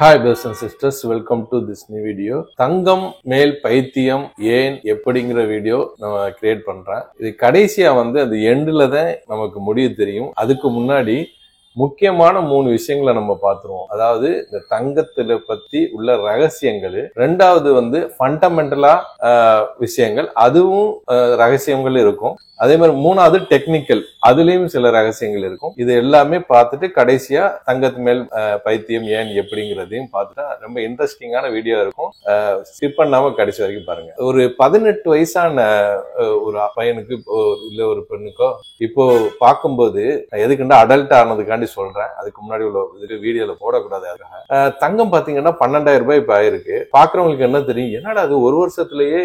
Hi brothers and sisters, welcome to this new video. தங்கம் மேல் பைத்தியம் ஏன் எப்படிங்கிற வீடியோ நம்ம கிரியேட் பண்றேன். இது கடைசியா அது எண்ட்ல தான் நமக்கு முடிவு தெரியும். அதுக்கு முன்னாடி முக்கியமான 3 விஷயங்களை நம்ம பார்த்துருவோம். அதாவது இந்த தங்கத்துல பத்தி உள்ள ரகசியங்கள், ரெண்டாவது ஃபண்டமெண்டலா விஷயங்கள், அதுவும் ரகசியங்கள் இருக்கும். அதே மாதிரி மூணாவது டெக்னிக்கல், அதுலயும் சில ரகசியங்கள் இருக்கும். இது எல்லாமே பார்த்துட்டு கடைசியா தங்கத்து மேல் பைத்தியம் ஏன் எப்படிங்கிறதையும் பார்த்துட்டா ரொம்ப இன்ட்ரெஸ்டிங்கான வீடியோ இருக்கும். ஸ்கிப் பண்ணாம கடைசி வரைக்கும் பாருங்க. ஒரு 18 வயசான ஒரு பையனுக்கு இல்ல ஒரு பெண்ணுக்கோ இப்போ பார்க்கும்போது எதுக்குண்டா அடல்ட் ஆனதுக்காண்டி சொல்றேன், அதுக்கு முன்னாடி உள்ள வீடியோல போடக்கூடாது. அதுக்காக தங்கம் பாத்தீங்கன்னா 12,000 ரூபாய் இப்ப ஆயிருக்கு. பாக்குறவங்களுக்கு என்ன தெரியும், என்னடா அது ஒரு வருஷத்துலயே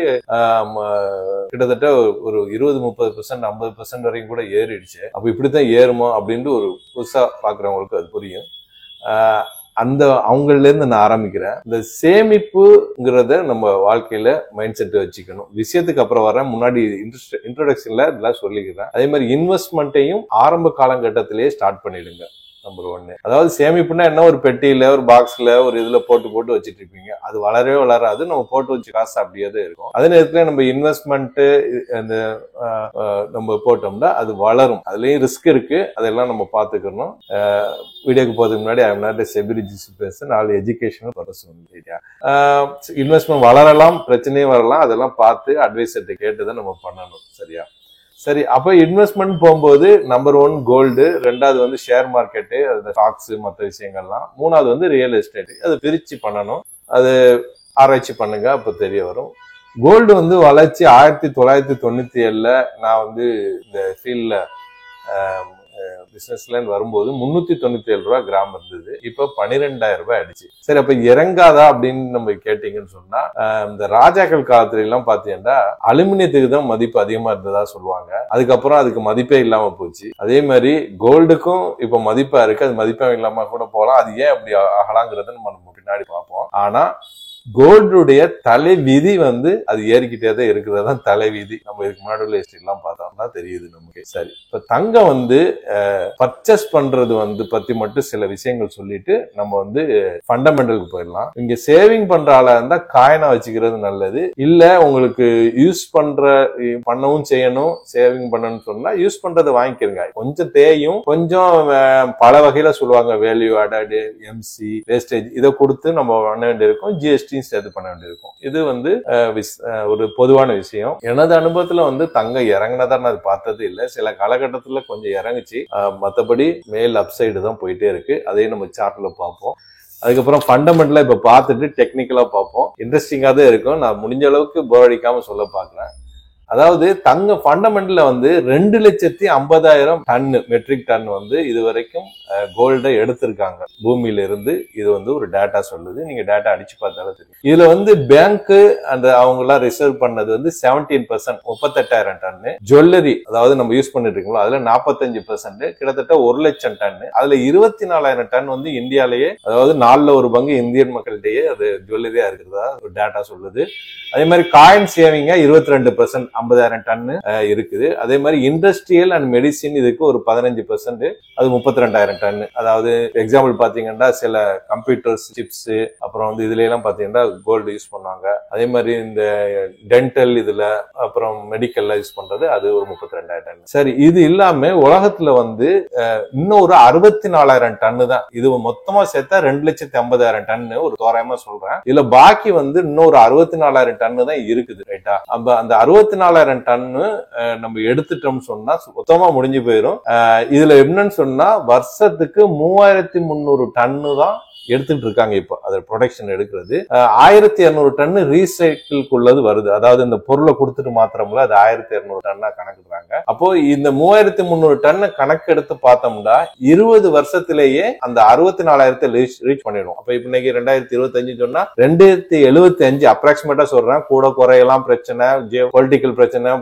கிட்டத்தட்ட ஒரு 20-30% 50% வரைக்கும் கூட ஏறிடுச்சு, அப்ப இப்படித்தான் ஏறுமோ அப்படின்னு ஒரு புதுசா பாக்குறவங்களுக்கு அது புரியும். அந்த அவங்கள இருந்து நான் ஆரம்பிக்கிறேன். இந்த சேமிப்புங்கிறத நம்ம வாழ்க்கையில மைண்ட் செட் வச்சுக்கணும். விஷயத்துக்கு அப்புறம் வரேன், முன்னாடி இன்ட்ரோடக்ஷன்ல இதெல்லாம் சொல்லிக்கிறேன். அதே மாதிரி இன்வெஸ்ட்மெண்ட்டையும் ஆரம்ப காலகட்டத்திலேயே ஸ்டார்ட் பண்ணிடுங்க. நம்பர் 1. அதாவது சேமிப்புனா என்ன, ஒரு பெட்டியில ஒரு பாக்ஸ்ல ஒரு இதுல போட்டு வச்சுட்டு இருப்பீங்க, அது வளரவே வளராது. நம்ம போட்டு வச்சு காசு அப்படியே தான் இருக்கும். அதே நேரத்துல நம்ம இன்வெஸ்ட்மெண்ட் அந்த நம்ம போட்டோம்னா அது வளரும். அதுலயும் ரிஸ்க் இருக்கு, அதெல்லாம் நம்ம பாத்துக்கணும். வீடியோக்கு போறதுக்கு முன்னாடி I am not a SEBI registered person, all educational person. Investment வளரலாம், பிரச்சனையும் வரலாம், அதெல்லாம் பார்த்து அட்வைசர்கிட்ட கேட்டுதான் நம்ம பண்ணணும். சரியா? சரி, அப்ப இன்வெஸ்ட்மெண்ட் போகும்போது நம்பர் 1 கோல்டு, ரெண்டாவது ஷேர் மார்க்கெட்டு, அது ஸ்டாக்ஸ், மற்ற விஷயங்கள்லாம், மூணாவது ரியல் எஸ்டேட். அது பிரிச்சு பண்ணணும், அது ஆராய்ச்சி பண்ணுங்க, அப்ப தெரிய வரும். கோல்டு வளர்ச்சி 1997ல நான் இந்த ஃபீல்ட்ல பிசினஸ்ல வரும்போது 397 ரூபாய் கிராம் இருந்தது. இப்ப 12,000 ரூபாய் ஆயிடுச்சு. சரி, அப்ப இறங்காதா அப்படின்னு நம்ம கேட்டீங்கன்னு சொன்னா, இந்த ராஜாக்கள் காலத்துல எல்லாம் பாத்தீங்கன்னா அலுமினியத்துக்கு தான் மதிப்பு அதிகமா இருந்ததா சொல்லுவாங்க. அதுக்கப்புறம் அதுக்கு மதிப்பே இல்லாம போச்சு. அதே மாதிரி கோல்டுக்கும் இப்ப மதிப்பா இருக்கு, அது மதிப்பா இல்லாம கூட போகலாம். அது ஏன் அப்படி ஆகலாங்கிறத நம்ம பின்னாடி பார்ப்போம். ஆனா கோல்டுடைய தலைவிதி அது ஏறிக்கிட்டே தான் இருக்கிறதா தலைவிதி. நம்ம இதுக்கு முன்னாடி உள்ள ஹிஸ்டரி எல்லாம் பார்த்தோம்னா தெரியுது நமக்கு. சரி, இப்ப தங்கம் பர்ச்சேஸ் பண்றது பத்தி மட்டும் சில விஷயங்கள் சொல்லிட்டு நம்ம ஃபண்டமெண்டலுக்கு போயிடலாம். இங்க சேவிங் பண்ற ஆளா இருந்தா காயினா வச்சுக்கிறது நல்லது. இல்ல உங்களுக்கு யூஸ் பண்ணவும் செய்யணும், சேவிங் பண்ணணும்னு சொன்னா யூஸ் பண்றதை வாங்கிக்கிறங்க. கொஞ்சம் தேயும், கொஞ்சம் பல வகையில சொல்லுவாங்க, வேல்யூ ஆடட், எம்சி, வேஸ்டேஜ், இதை கொடுத்து நம்ம பண்ண வேண்டியிருக்கும். ஜிஎஸ்டி சேர்த்து பண்ண வேண்டியிருக்கும். இது ஒரு பொதுவான விஷயம். எனது அனுபவத்துல தங்கம் இறங்கினதா நான் பார்த்தது இல்லை. சில காலகட்டத்துல கொஞ்சம் இறங்குச்சு, மற்றபடி மேல் அப்சைடு தான் போயிட்டே இருக்கு. அதையும் நம்ம சார்ட்ல பார்ப்போம். அதுக்கப்புறம் ஃபண்டமெண்டலா இப்ப பார்த்துட்டு டெக்னிக்கலா பார்ப்போம். இன்ட்ரெஸ்டிங்கா தான் இருக்கும். நான் முடிஞ்ச அளவுக்கு போர் அடிக்காம சொல்ல பாக்குறேன். அதாவது தங்க ஃபண்டமெண்டல்ல 2,50,000 டன் மெட்ரிக் டன் இது வரைக்கும் கோல்டை எடுத்திருக்காங்க பூமியில இருந்து. இது ஒரு டேட்டா சொல்லுது, நீங்க டேட்டா அடிச்சு பார்த்தாலும் தெரியும். இதுல பேங்க் அந்த அவங்க எல்லாம் ரிசர்வ் பண்ணது 17%, 38,000 டன். ஜுவல்லரி, அதாவது நம்ம யூஸ் பண்ணிட்டு இருக்கோம், அதுல 45%, கிட்டத்தட்ட 1,00,000 டன். அதுல 24,000 டன் இந்தியாலேயே, அதாவது 4/1 இந்தியன் மக்கள்கிட்டயே அது ஜுவல்லரியா இருக்கிறதா ஒரு டேட்டா சொல்லுது. அதே மாதிரி காயின் சேவிங்க 22%, 50,000 டன் இருக்குது. அதே மாதிரி இண்டஸ்ட்ரியல் அண்ட் மெடிசின் இதுக்கு ஒரு 15%, அது 32,000 டன். அதாவது எக்ஸாம்பிள் பாத்தீங்கன்னா சில கம்ப்யூட்டர்ஸ், சிப்ஸ், அப்புறம் இதுல எல்லாம் பாத்தீங்கன்னா கோல்டு யூஸ் பண்ணுவாங்க. அதே மாதிரி இந்த டென்டல் இதுல, அப்புறம் மெடிக்கல்ல யூஸ் பண்றது, அது ஒரு 32,000 டன். சரி, இது இல்லாம உலகத்துல இன்னும் ஒரு 64,000 டன் தான். இது மொத்தமா சேர்த்தா 2,50,000 டன் ஒரு தோராயமா சொல்றேன். இதுல பாக்கி இன்னும் ஒரு 64,000 டன் தான் இருக்குது. ரைட்டா? அந்த 64,000 டன்னு நம்ம எடுத்துட்டோம் சொன்னா மொத்தமா முடிஞ்சு போயிடும். இதுல என்னன்னு சொன்னா வருஷத்துக்கு 3,300 டன்னு தான் எடுத்துட்டு இருக்காங்க. இப்போ அதோட ப்ரொடக்ஷன் எடுக்கிறது 1,200 டன் ரீசைக்கிள்குள்ளது வருது. அதாவது இந்த பொருளை கொடுத்துட்டு மாத்திரம்ல, அது 1,200 டன்னா கணக்குறாங்க. அப்போ இந்த 3,300 டன் கணக்கு எடுத்து பார்த்தோம்னா 20 வருஷத்திலேயே அந்த 64,000 ரீச் பண்ணிடும். அப்ப இப்ப இன்னைக்கு 2025 சொன்னா 2075 அப்ராக்சிமேட்டா சொல்றேன். கூட குறையலாம், பிரச்சனை, பொலிட்டிக்கல் பிரச்சனை,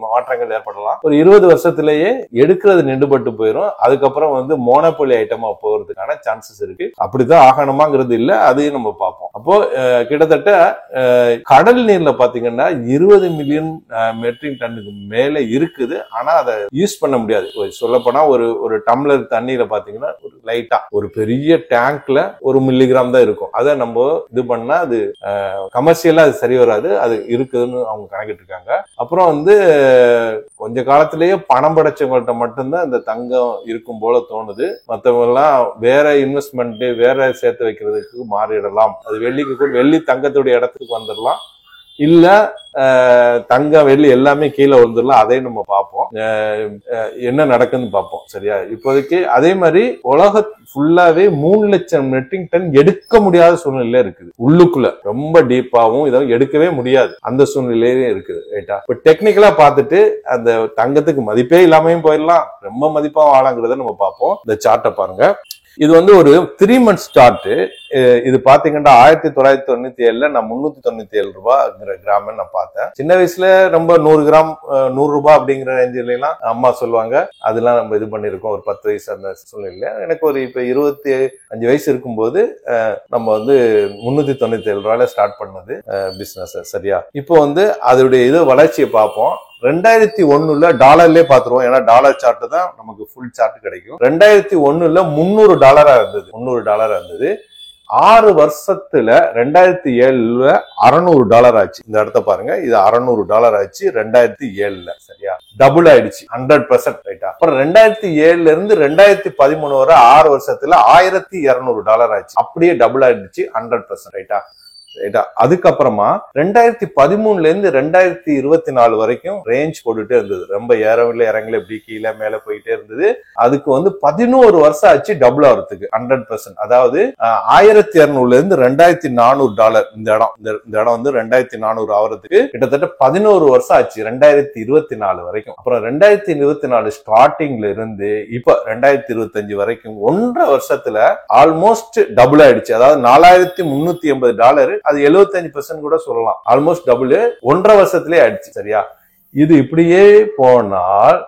மாற்றங்கள் ஏற்படலாம். ஒரு 20 வருஷத்திலேயே எடுக்கிறது நின்றுபட்டு போயிடும். அதுக்கப்புறம் மோனோபோலி ஐட்டமா போறதுக்கான சான்சஸ் இருக்கு. அப்படிதான் ஆகணுமாங்கிறது இல்ல, அதையும் நம்ம பார்ப்போம். அப்போ கிட்டத்தட்ட கடல் நீர்ல பாத்தீங்கன்னா 20 மில்லியன் மெட்ரிக் டன்னுக்கு மேல இருக்குது. ஆனா அதை யூஸ் பண்ண முடியாது. சொல்லப்போனா ஒரு டம்ளர் தண்ணியில பாத்தீங்கன்னா ஒரு லைட்டா ஒரு பெரிய டேங்க்ல 1 மில்லிகிராம் தான் இருக்கும். அதை நம்ம இது பண்ணா அது கமர்ஷியலா அது சரி வராது. அது இருக்குதுன்னு அவங்க கணக்கிட்டு இருக்காங்க. அப்புறம் கொஞ்ச காலத்திலேயே பணம் படைச்சவங்கள்ட்ட மட்டும்தான் இந்த தங்கம் இருக்கும் போல தோணுது. மற்றவங்க எல்லாம் வேற இன்வெஸ்ட்மெண்ட் வேற சேர்த்து வைக்கிறதுக்கு மாறிடலாம். அது வெள்ளி தங்கத்துடைய இடத்துக்கு வந்துடலாம். இல்ல தங்கம் வெள்ளி எல்லாமே கீழே வந்துடலாம். அதையும் நம்ம பார்ப்போம், என்ன நடக்குதுன்னு பார்ப்போம். சரியா? இப்போதைக்கு அதே மாதிரி உலக ஃபுல்லாவே 3 லட்சம் மெட்ரிக் டன் எடுக்க முடியாத சூழ்நிலையில இருக்குது. உள்ளுக்குள்ள ரொம்ப டீப்பாவும் இதெல்லாம் எடுக்கவே முடியாது, அந்த சூழ்நிலையிலே இருக்குது. ரைட்டா? இப்ப டெக்னிக்கலா பார்த்துட்டு அந்த தங்கத்துக்கு மதிப்பே இல்லாமையும் போயிடலாம், ரொம்ப மதிப்பாவும் ஆளாங்கிறத நம்ம பார்ப்போம். இந்த சார்ட்டை பாருங்க. இது ஒரு 3 months சார்ட். இது பாத்தீங்கன்னா 1997 நான் 397 ரூபாய்ங்கிற கிராம் நான் பார்த்தேன். சின்ன வயசுல ரொம்ப 100 கிராம் 100 ரூபாய் அப்படிங்கிற ரேஞ்சில எல்லாம் அம்மா சொல்லுவாங்க. அதெல்லாம் நம்ம இது பண்ணிருக்கோம். ஒரு 10 வயசு அந்த சூழ்நிலையில எனக்கு இப்ப 25 வயசு இருக்கும்போது நம்ம 397 ரூபாயில ஸ்டார்ட் பண்ணது பிசினஸ். சரியா? இப்போ அதோடைய வளர்ச்சியை பார்ப்போம். 2001 டாலர்லயே பாத்துருவோம். ஏன்னா டாலர் சார்ட் தான் நமக்கு ஃபுல் சார்ட் கிடைக்கும். 2001 $300 இருந்தது. $300 இருந்தது. 6 வருஷத்துல 2007 $600 ஆச்சு. இந்த இடத்த பாருங்க, இது $600 ஆச்சு 2007. சரியா? டபுள் ஆயிடுச்சு 100%. ரைட்டா? அப்புறம் 2007 இருந்து 2013 வரை 6 வருஷத்துல $1200 ஆச்சு. அப்படியே டபுள் ஆயிடுச்சு 100%. ரைட்டா? அதுக்கப்புறமா 2013 இருந்து 2024 வரைக்கும் ரேஞ்ச் போட்டுட்டே இருந்தது. ரொம்ப ஏறவில்லை இறங்கல, இப்படி கீழே மேல போயிட்டே இருந்தது. அதுக்கு 11 வருஷம் ஆச்சு டபுள் ஆகிறதுக்கு 100%. அதாவது 1200 இருந்து $2400 இந்த இடம் 2400 ஆகிறதுக்கு கிட்டத்தட்ட 11 வருஷம் ஆச்சு 2024 வரைக்கும். அப்புறம் 2024 ஸ்டார்டிங்ல இருந்து இப்ப 2025 வரைக்கும் 1.5 வருஷத்துல ஆல்மோஸ்ட் டபுள் ஆயிடுச்சு. அதாவது $4380, அது 75% கூட சொல்லலாம். ஆல்மோஸ்ட் டபுள் 1.5 வருஷத்திலே ஆயிடுச்சு. சரியா? இது இப்படியே போனால்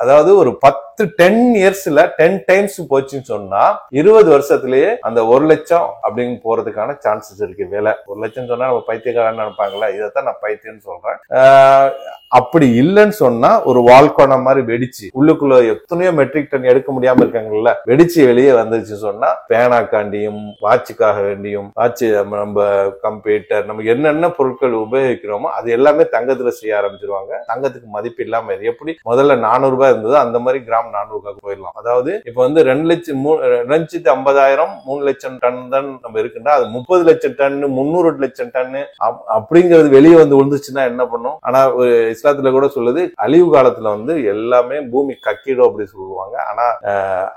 அதாவது ஒரு 10 இயர்ஸ்ல 10 டைம்ஸ் போச்சுன்னு சொன்னா 20 வருஷத்திலேயே அந்த 1 லட்சம் அப்படின்னு போறதுக்கான சான்சஸ் இருக்கு. வேலை 1 லட்சம் சொன்னா நம்ம பைத்தியக்காரன்னு நினைப்பாங்களா? இதைத்தான் நான் பைத்தியம்னு சொல்றேன். அப்படி இல்லைன்னு சொன்னா ஒரு வால்கோனா மாதிரி வெடிச்சு உள்ளுக்குள்ள எத்தனையோ மெட்ரிக் டன் எடுக்க முடியாம இருக்காங்கல்ல, வெடிச்சு வெளியே வந்துச்சு சொன்னா பேனாக்காண்டியும் வாட்சுக்காக வேண்டியும், வாட்சு நம்ம கம்ப்யூட்டர் நம்ம என்னென்ன பொருட்கள் உபயோகிக்கிறோமோ அது எல்லாமே தங்கத்துல செய்ய ஆரம்பிச்சிருவாங்க. தங்கத்துக்கு மதிப்பு இல்லாம எப்படி முதல்ல $400 இருந்தது அந்த மாதிரி கிராம் $400 போயிடலாம். அதாவது இப்ப 2,50,000 3 லட்சம் டன் தான் நம்ம இருக்குன்னா அது 30 லட்சம் டன் 300 லட்சம் டன் அப்படிங்கிறது வெளியே விழுந்துச்சுன்னா என்ன பண்ணும்? ஆனா இஸ்லாத்துல கூட சொல்லுது அழிவு காலத்துல எல்லாமே பூமி கக்கிடும் அப்படி சொல்லுவாங்க. ஆனா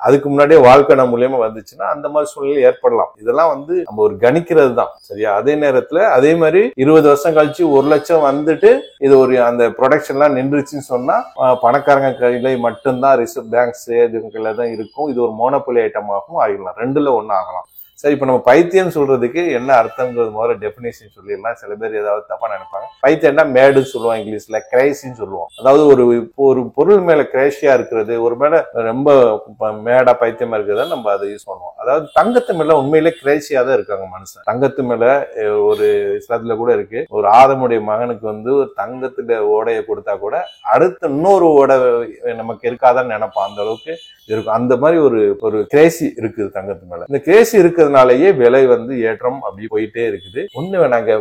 அதுக்கு முன்னாடியே வாழ்க்கை மூலியமா வந்துச்சுன்னா அந்த மாதிரி சூழ்நிலை ஏற்படலாம். இதெல்லாம் நம்ம ஒரு கணிக்கிறது தான். சரியா? அதே நேரத்துல அதே மாதிரி 20 வருஷம் கழிச்சு 1 லட்சம் வந்துட்டு இது அந்த ப்ரொடக்ஷன் எல்லாம் நின்றுச்சுன்னு சொன்னா பணக்காரங்க கையில மட்டும்தான் ரிசர்வ் பேங்க்ஸ் இதுல தான் இருக்கும். இது ஒரு மோனோபொலி ஐட்டமாகவும் ஆகிடலாம். 2ல 1 ஆகலாம். சரி, இப்ப நம்ம பைத்தியம் சொல்றதுக்கு என்ன அர்த்தம்ங்கிறது முதல்ல டெபினிஷன் சொல்லிடலாம். சில பேர் ஏதாவது தப்பா நினைப்பாங்க. பைத்தியம்னா மேடுன்னு சொல்லுவோம், இங்கிலீஷ்ல கிரேசின்னு சொல்லுவோம். அதாவது ஒரு பொருள் மேல கிரேஷியா இருக்கிறது, ஒரு மேல ரொம்ப மேடா பைத்தியமா இருக்கிறத நம்ம அதை யூஸ் பண்ணுவோம். அதாவது தங்கத்து மேல உண்மையிலே கிரேசியா தான் இருக்காங்க மனுஷன். தங்கத்து மேல ஒரு இஸ்லாத்துல கூட இருக்கு, ஒரு ஆதமுடைய மகனுக்கு ஒரு தங்கத்துல ஓடைய கொடுத்தா கூட அடுத்து இன்னொரு ஓடை நமக்கு இருக்காதான்னு நினைப்பான். அந்த அளவுக்கு இருக்கும். அந்த மாதிரி ஒரு கிரேசி இருக்குது தங்கத்து மேல. இந்த கிரேசி இருக்கிறதுனாலயே விலை ஏற்றம் அப்படி போயிட்டே இருக்குது. ஒண்ணு வேணாங்க,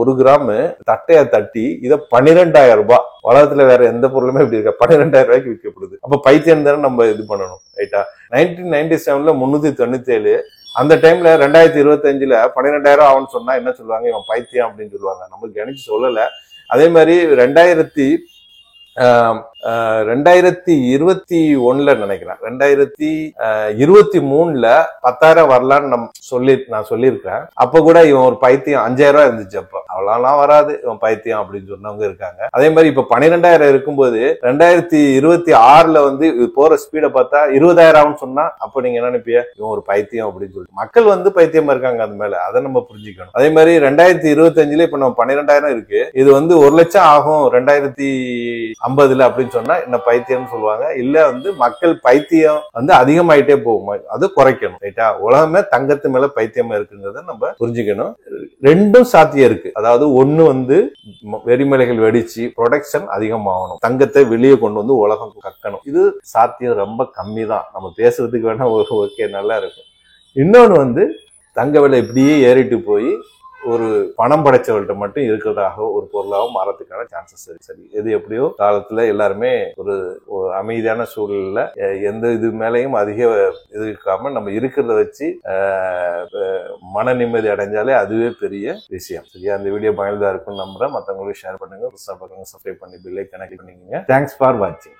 1 கிராம் தட்டையா தட்டி இதை 12,000 ரூபாய். உலகத்துல வேற எந்த பொருளுமே இப்படி இருக்க 12,000 ரூபாய்க்கு விற்கப்படுது. அப்ப பைத்தியம் தானே நம்ம இது பண்ணணும். ரைட்டா? 1997 397 அந்த டைம்ல 2025 12,000 ஆகும்னு சொன்னா என்ன சொல்லுவாங்க? இவன் பைத்தியம் அப்படின்னு சொல்லுவாங்க. நம்ம கணிச்சு சொல்லல. அதே மாதிரி 2021 நினைக்கிறேன், 2023 10,000 வரலான்னு நான் சொல்லியிருக்கேன். அப்ப கூட இவன் ஒரு பைத்தியம் 5,000 இருந்துச்சு. அப்ப அவ்வளவுலாம் வராது, இவன் பைத்தியம் அப்படின்னு சொன்னவங்க இருக்காங்க. அதே மாதிரி இப்ப 12,000 இருக்கும்போது 2026 போற ஸ்பீட பார்த்தா 20,000 ஆகும்னு சொன்னா அப்ப நீங்க என்ன நினைப்பீங்க? இவன் ஒரு பைத்தியம் அப்படின்னு சொல்லிட்டு மக்கள் பைத்தியமா இருக்காங்க அது மேல. அதை நம்ம புரிஞ்சுக்கணும். அதே மாதிரி 2025 இப்ப நம்ம 12,000 இருக்கு. இது 1 லட்சம் ஆகும் 2050 அப்படின்னு அப்படின்னு சொன்னா என்ன பைத்தியம்னு சொல்லுவாங்க. இல்ல வந்து மக்கள் பைத்தியம் வந்து அதிகமாயிட்டே போகும், அது குறைக்கணும். ரைட்டா? உலகமே தங்கத்து மேல பைத்தியமா இருக்குங்கிறத நம்ம புரிஞ்சுக்கணும். ரெண்டும் சாத்தியம் இருக்கு. அதாவது ஒண்ணு வந்து எரிமலைகள் வெடிச்சு ப்ரொடக்ஷன் அதிகமாகணும், தங்கத்தை வெளியே கொண்டு வந்து உலகம் கக்கணும். இது சாத்தியம் ரொம்ப கம்மி தான். நம்ம பேசுறதுக்கு வேணா ஓகே நல்லா இருக்கும். இன்னொன்னு வந்து தங்க விலை இப்படியே ஏறிட்டு போய் ஒரு பணம் படைச்சவர்கள்ட்ட மட்டும் இருக்கிறதாக ஒரு பொருளாகவும் மாறதுக்கான சான்சஸ் இருக்கு. சரி, எது எப்படியோ காலத்துல எல்லாருமே ஒரு அமைதியான சூழல்ல எந்த இது மேலையும் அதிக இது இருக்காம நம்ம இருக்கிறத வச்சு மன நிம்மதி அடைஞ்சாலே அதுவே பெரிய விஷயம். சரியா? அந்த வீடியோ பயனுள்ளதா இருக்கும்னு நம்புறேன். மற்றவங்களுக்கு ஷேர் பண்ணுங்க. சப்ஸ்கிரைப் பண்ணி பெல் ஐகானை கிளிக் பண்ணிக்கங்க. தேங்க்ஸ் ஃபார் வாட்சிங்.